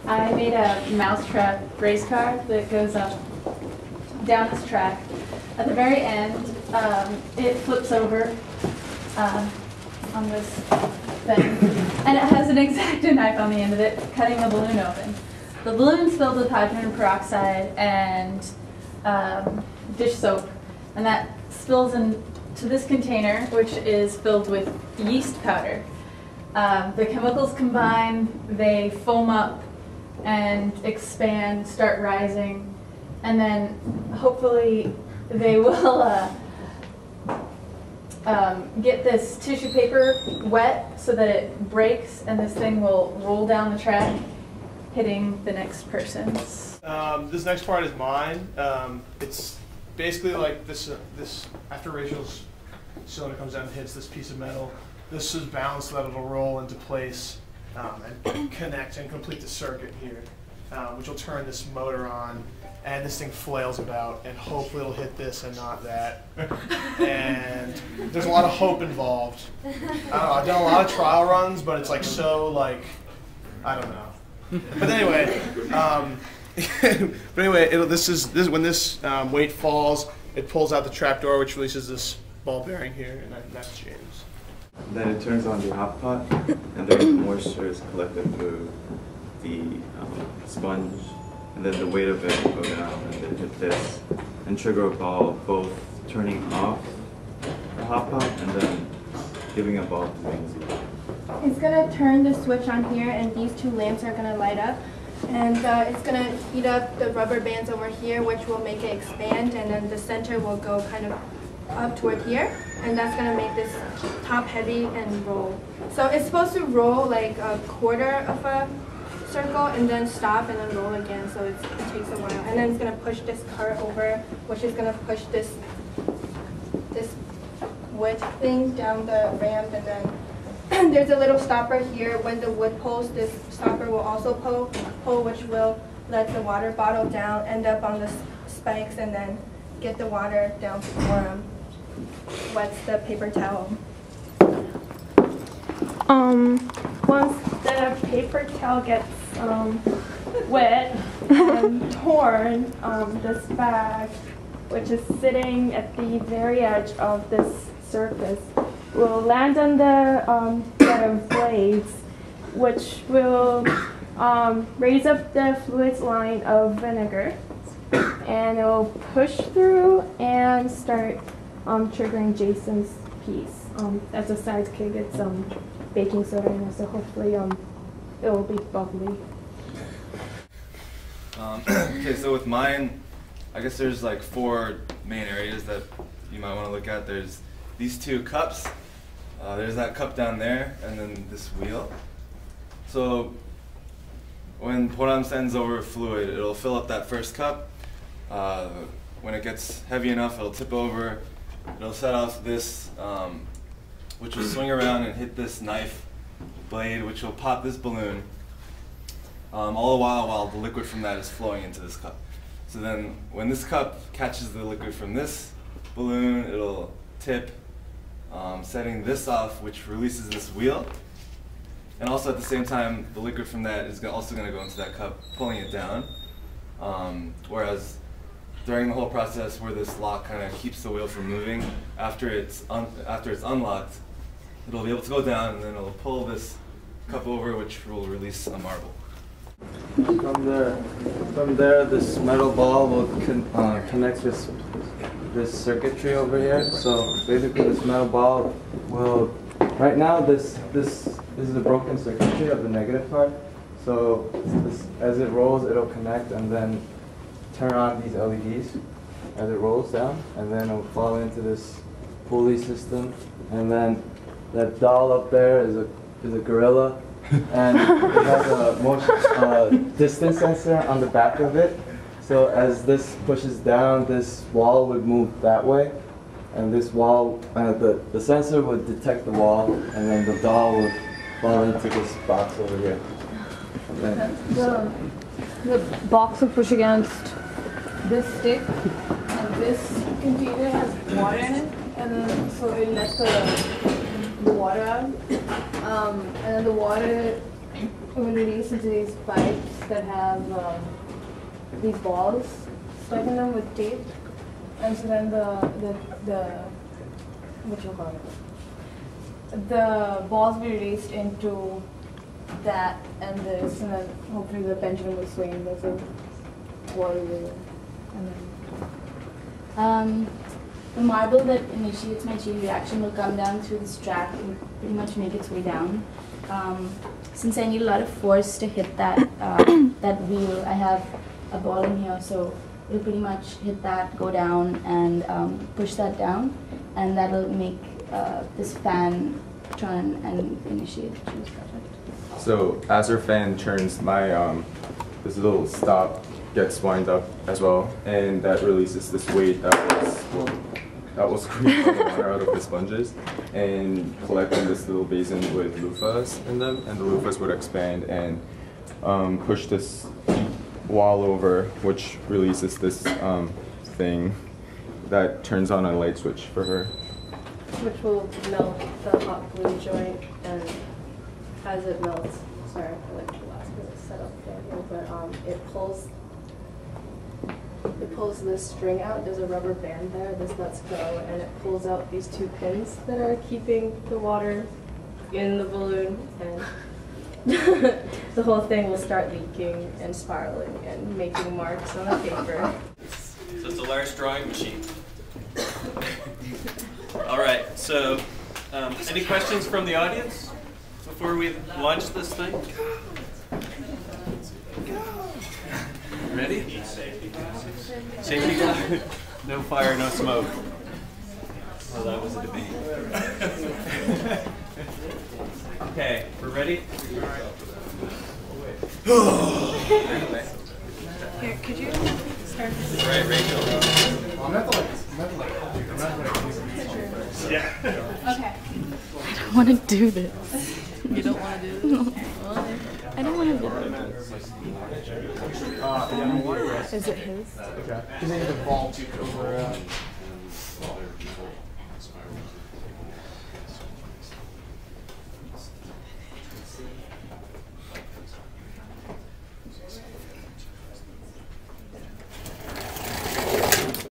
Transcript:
I made a mousetrap race car that goes up down this track. At the very end, it flips over on this thing, and it has an X-Acto knife on the end of it, cutting the balloon open. The balloon's filled with hydrogen peroxide and dish soap, and that spills into this container, which is filled with yeast powder. The chemicals combine, they foam up and expand, start rising, and then hopefully they will get this tissue paper wet so that it breaks, and this thing will roll down the track, hitting the next person's. This next part is mine. It's basically like this after Rachel's cylinder comes down and hits this piece of metal, this is balanced so that it'll roll into place and connect and complete the circuit here, which will turn this motor on, and this thing flails about, and hopefully it'll hit this and not that. And there's a lot of hope involved. I don't know, I've done a lot of trial runs, but it's like so like, I don't know. But anyway, when this weight falls, it pulls out the trapdoor, which releases this ball bearing here, and that's James. Then it turns on the hot pot, and then moisture is collected through the sponge, and then the weight of it will go down and then hit this, and trigger a ball, both turning off the hot pot and then giving a ball to Lindsay. It's going to turn the switch on here, and these two lamps are going to light up, and it's going to heat up the rubber bands over here, which will make it expand, and then the center will go kind of up toward here, and that's going to make this top heavy and roll. So it's supposed to roll like a quarter of a circle and then stop and then roll again, so it takes a while. And then it's going to push this cart over, which is going to push this wood thing down the ramp, and then there's a little stopper here. When the wood pulls, this stopper will also pull, which will let the water bottle down, end up on the spikes, and then get the water down before wets the paper towel. Once the paper towel gets wet and torn, this bag, which is sitting at the very edge of this surface, will land on the set of blades, which will raise up the fluid line of vinegar, and it will push through and start triggering Jason's piece. As a sidekick, it's baking soda in it, so hopefully it will be bubbly. Okay, so with mine, I guess there's like 4 main areas that you might want to look at. There's these 2 cups, there's that cup down there, and then this wheel. So when Poram sends over fluid, it'll fill up that first cup. When it gets heavy enough, it'll tip over. It'll set off this, which will swing around and hit this knife blade, which will pop this balloon, all the while the liquid from that is flowing into this cup. So then when this cup catches the liquid from this balloon, it'll tip, setting this off, which releases this wheel. And also at the same time, the liquid from that is also going to go into that cup, pulling it down. Whereas during the whole process where this lock kind of keeps the wheel from moving, after it's unlocked, it'll be able to go down, and then it'll pull this cup over, which will release a marble. From there, this metal ball will connect this circuitry over here. So basically, this metal ball will. Right now, this is the broken circuitry of the negative part. So as it rolls, it'll connect and then turn on these LEDs as it rolls down, and then it'll fall into this pulley system. And then that doll up there is a gorilla, and it has a distance sensor on the back of it. So as this pushes down, this wall would move that way, and this wall, the sensor would detect the wall, and then the doll would fall into this box over here. The box will push against this stick, and this container has water in it, and then so it lets the water out, and then the water it would release into these pipes that have these balls stuck in them with tape, and so then the what you call it, the balls will be released into that and this, and then hopefully the pendulum will swing and there's a water wheel, and then the marble that initiates my chain reaction will come down through this track and pretty much make its way down. Since I need a lot of force to hit that that wheel, I have a ball in here, so it'll pretty much hit that, go down, and push that down, and that'll make this fan turn and initiate the cheese project. So as our fan turns, my this little stop gets wind up as well, and that releases this weight that will squeeze all the water out of the sponges and collect in this little basin with loofahs in them, and the loofahs would expand and push this wall over, which releases this thing that turns on a light switch for her. Which will melt the hot glue joint, and as it melts, sorry, I like the last because it's set up there, but it pulls this string out. There's a rubber band there. This lets go, and it pulls out these two pins that are keeping the water in the balloon, and the whole thing will start leaking and spiraling and making marks on the paper. So it's a large drawing machine. All right, so any questions from the audience before we launch this thing? Ready? Safety guard. No fire, no smoke. Well, that was a debate. Okay, we're ready? Here, could you start this? Right, Rachel. Yeah. Okay. I don't want to do this. You don't want to do this? No. I don't want to do this. Is it his? Okay. Because they need to vault over.